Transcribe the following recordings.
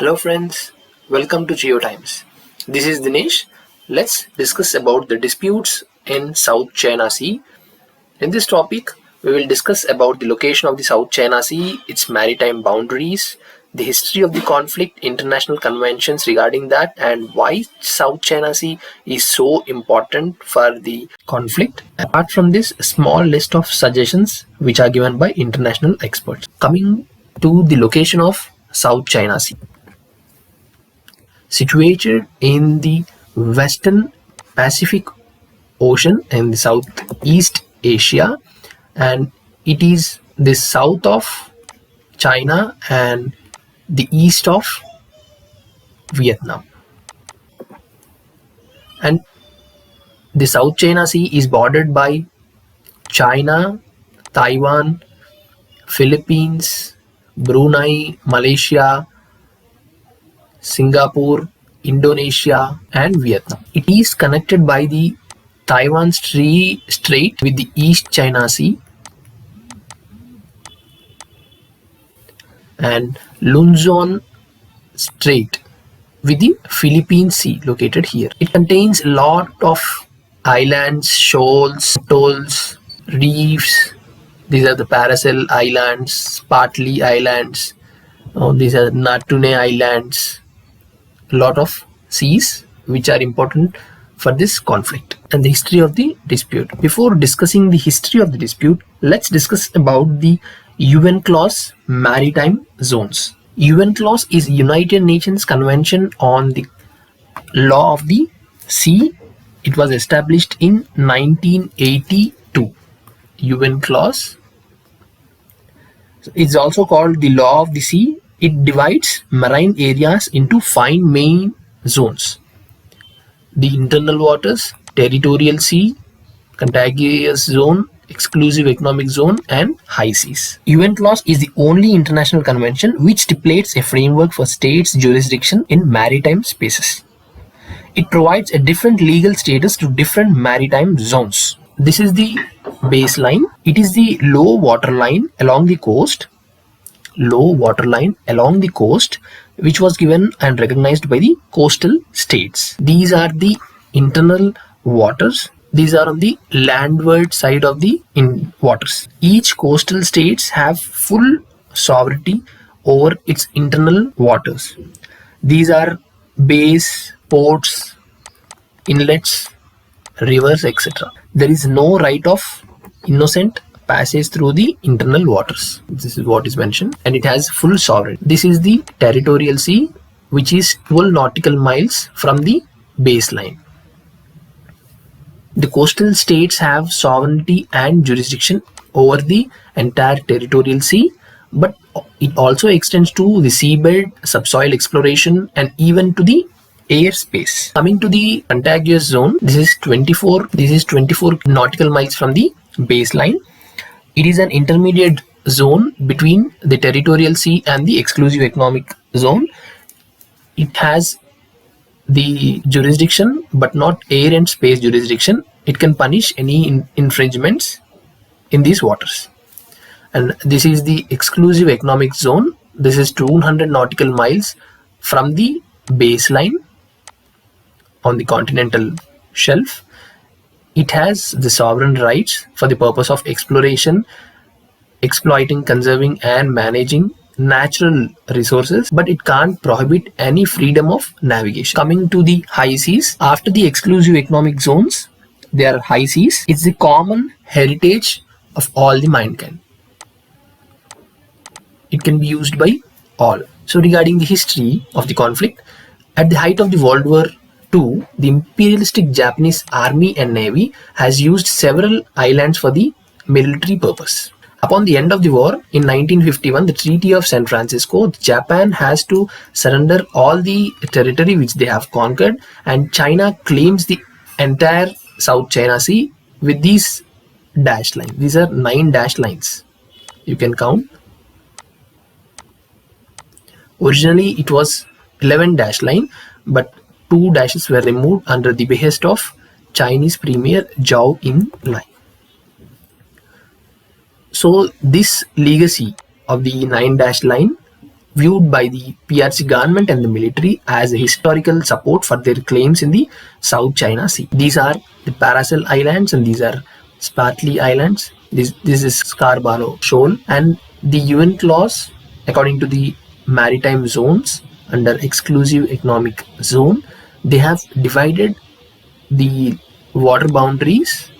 Hello friends, welcome to GeoTimes. This is Dinesh. Let's discuss about the disputes in South China Sea. In this topic, we will discuss about the location of the South China Sea, its maritime boundaries, the history of the conflict, international conventions regarding that, and why South China Sea is so important for the conflict. Apart from this, a small list of suggestions which are given by international experts. Coming to the location of South China Sea. Situated in the western Pacific Ocean in the Southeast Asia, and it is the south of China and the east of Vietnam. And the South China Sea is bordered by China, Taiwan, Philippines, Brunei, Malaysia, Singapore, Indonesia, and Vietnam. It is connected by the Taiwan Strait with the East China Sea and Luzon Strait with the Philippine Sea located here. It contains a lot of islands, shoals, atolls, reefs. These are the Paracel Islands, Spratly Islands. These are Natune Islands. A lot of seas which are important for this conflict and the history of the dispute. Before discussing the history of the dispute, let's discuss about the UNCLOS maritime zones. UNCLOS is United Nations Convention on the Law of the Sea. It was established in 1982. UNCLOS is also called the Law of the Sea. It divides marine areas into 5 main zones: the internal waters, territorial sea, contiguous zone, exclusive economic zone, and high seas. UNCLOS is the only international convention which stipulates a framework for states' jurisdiction in maritime spaces. It provides a different legal status to different maritime zones. This is the baseline. It is the low water line along the coast, which was given and recognized by the coastal states. These are the internal waters. These are on the landward side of the waters. Each coastal states have full sovereignty over its internal waters. These are bays, ports, inlets, rivers, etc. There is no right of innocent passage through the internal waters. This is what is mentioned, and it has full sovereignty. This is the territorial sea, which is 12 nautical miles from the baseline. The coastal states have sovereignty and jurisdiction over the entire territorial sea, but it also extends to the seabed, subsoil exploration, and even to the airspace. Coming to the contiguous zone, this is 24 nautical miles from the baseline. It is an intermediate zone between the territorial sea and the exclusive economic zone. It has the jurisdiction but not air and space jurisdiction. It can punish any infringements in these waters. And this is the exclusive economic zone. This is 200 nautical miles from the baseline on the continental shelf. It has the sovereign rights for the purpose of exploration, exploiting, conserving, and managing natural resources, but it can't prohibit any freedom of navigation. Coming to the high seas, after the exclusive economic zones, there are high seas. It's the common heritage of all the mankind. It can be used by all. So regarding the history of the conflict, at the height of the World War II, the imperialistic Japanese army and navy has used several islands for the military purpose. Upon the end of the war in 1951, the Treaty of San Francisco, Japan has to surrender all the territory which they have conquered, and China claims the entire South China Sea with these dashed lines. These are 9 dashed lines. You can count. Originally it was 11 dash line, but 2 dashes were removed under the behest of Chinese Premier Zhou Enlai. So this legacy of the 9 dash line viewed by the PRC government and the military as a historical support for their claims in the South China Sea. These are the Paracel Islands and these are Spratly Islands. This is Scarborough Shoal, and the UN clause, according to the maritime zones under exclusive economic zone, they have divided the water boundaries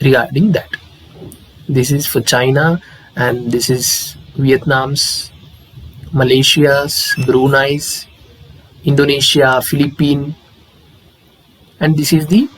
regarding that. This is for China, and this is Vietnam's, Malaysia's, Brunei's, Indonesia, Philippines, and this is the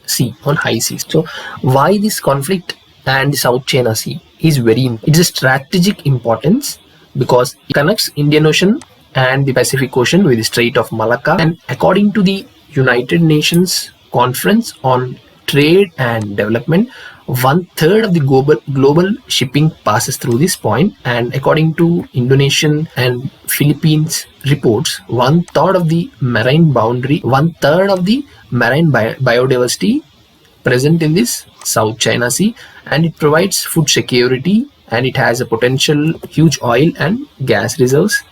sea on high seas. So why this conflict and the South China Sea is it's a strategic importance because it connects Indian Ocean and the Pacific Ocean with the Strait of Malacca, and according to the United Nations Conference on Trade and Development, 1/3 of the global shipping passes through this point, and according to Indonesian and Philippines reports, 1/3 of the marine boundary, 1/3 of the marine biodiversity present in this South China Sea, and it provides food security, and it has a potential huge oil and gas reserves.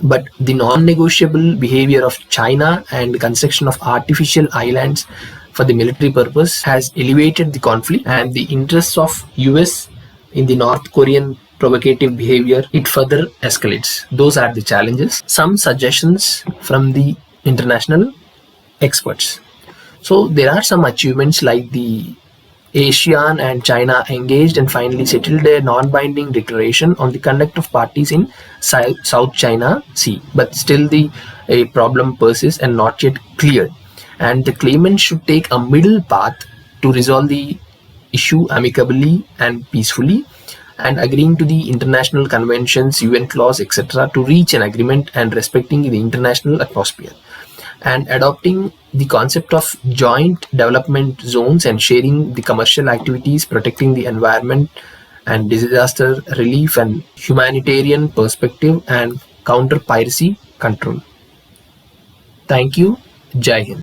But the non-negotiable behavior of China and the construction of artificial islands for the military purpose has elevated the conflict, and the interests of US in the North Korean provocative behavior, it further escalates. Those are the challenges. Some suggestions from the international experts. So there are some achievements like the ASEAN and China engaged and finally settled a non-binding declaration on the conduct of parties in South China Sea, but still a problem persists and not yet cleared. And the claimant should take a middle path to resolve the issue amicably and peacefully, and agreeing to the international conventions, UN clause, etc., to reach an agreement and respecting the international atmosphere, and adopting the concept of joint development zones and sharing the commercial activities, protecting the environment and disaster relief and humanitarian perspective, and counter piracy control. Thank you. Jai Hind.